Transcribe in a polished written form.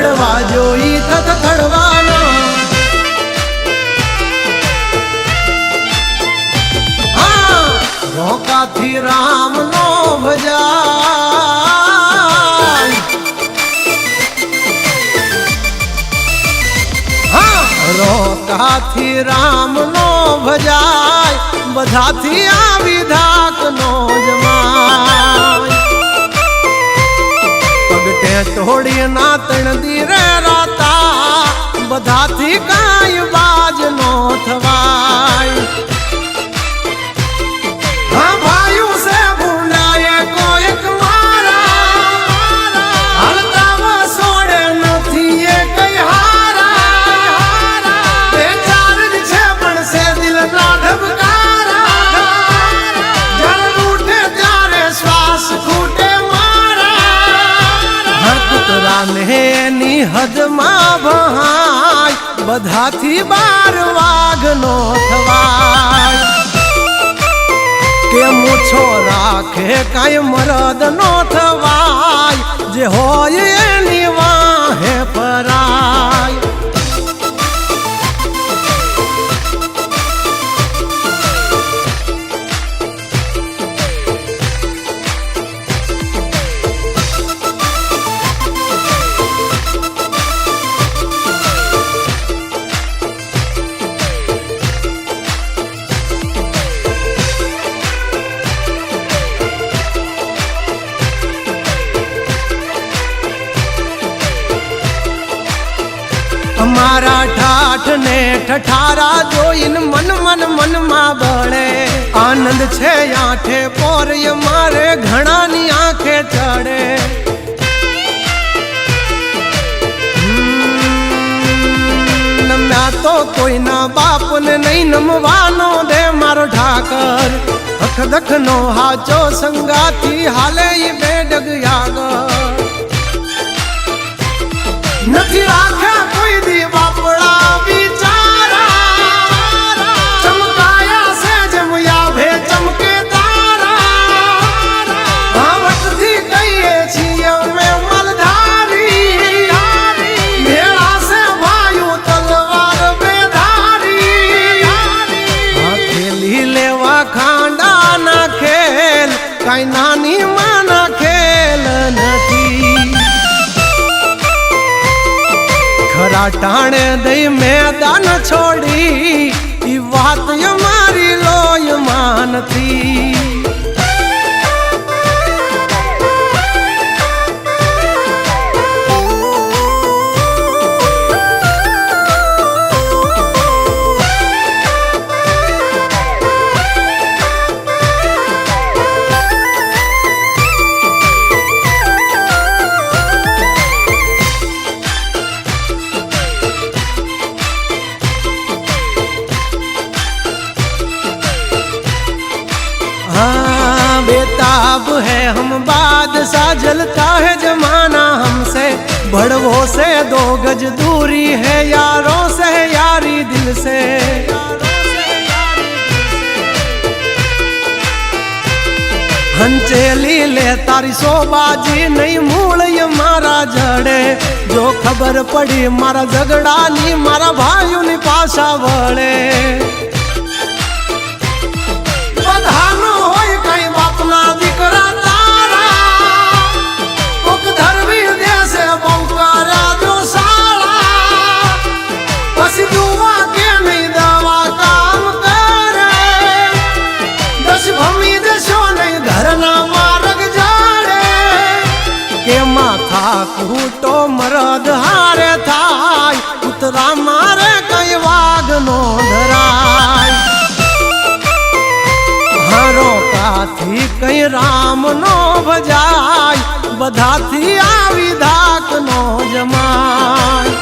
દરવાજો ઈ થડવાનો હા રોકાથી રામ નો ભજાય હા રોકાથી રામ નો ભજાય બધાથી આવી ધાક નો જમાય પગટે તોડી ના તણ દીરે રાતા બધાથી કાંઈ બાજ નો થવાય હા ભાઈઓ સે ભૂંડાએ કોઈક મારા હલતા સોડે નથી એ કઈ હારા બે ચાર જ છે પણ સે દિલ ના ધબકારા જળ ઉઠે ત્યારે શ્વાસ ખૂટે ની હદમાં ભહાય બધાથી બાર વાઘ નો થવાય કે મૂછો રાખે કાંઈ મરદ નો થવાય જે હોય એની વાહે પરાય અમારા ઠાઠ ને ઠઠારા જોઈને મન માં બળે આનંદ છે આંખે પોરય મારે ઘણાની આંખે ચડે નમ્યા તો કોઈના બાપને નહીં નમવાનો દે મારો ઠાકર અખદખ નો હાચો સંગાથી હાલે ઈ બેડગ યાગર નથી રાખ્યા કોઈ દી બાપડા બિચારા ચમકાયા છે જમયા ભે ચમકે તારા ભાવટથી કહીએ છીએ અમે મલધારી મેળા છે ભાઈઓ તલવાર બેધારી ખેલી લેવા ખાંડા ના ખેલ કાંઈ નાની માના ખેલ નથી ખરા ટાણે દઈ મેદાન છોડી ઈ વાત મારી લોયમાં નથી बेताब है हम बादशाह जलता है जमाना हमसे बड़वों से 2 गज दूरी है यारों से यारी दिल से हंचेली ले तारी सोबाजी नहीं मूल ये मारा जड़े जो खबर पड़ी मारा झगड़ा नी मारा भाइयों नी पासा वड़े बधानो होय कई बापना दीकरा तारा कोक धरवी देसे बौकारा जो साला पसी दुआ के नहीं दवा काम करे दस भमी देशो नहीं घरना मार्ग जाड़े के माथा कूटो मरद हारे थाय उतरा मारे कई वाघ नो धराय रोकाથી કઈ રામ નો ભજાય બધાથી આવી ધાક નો જમાય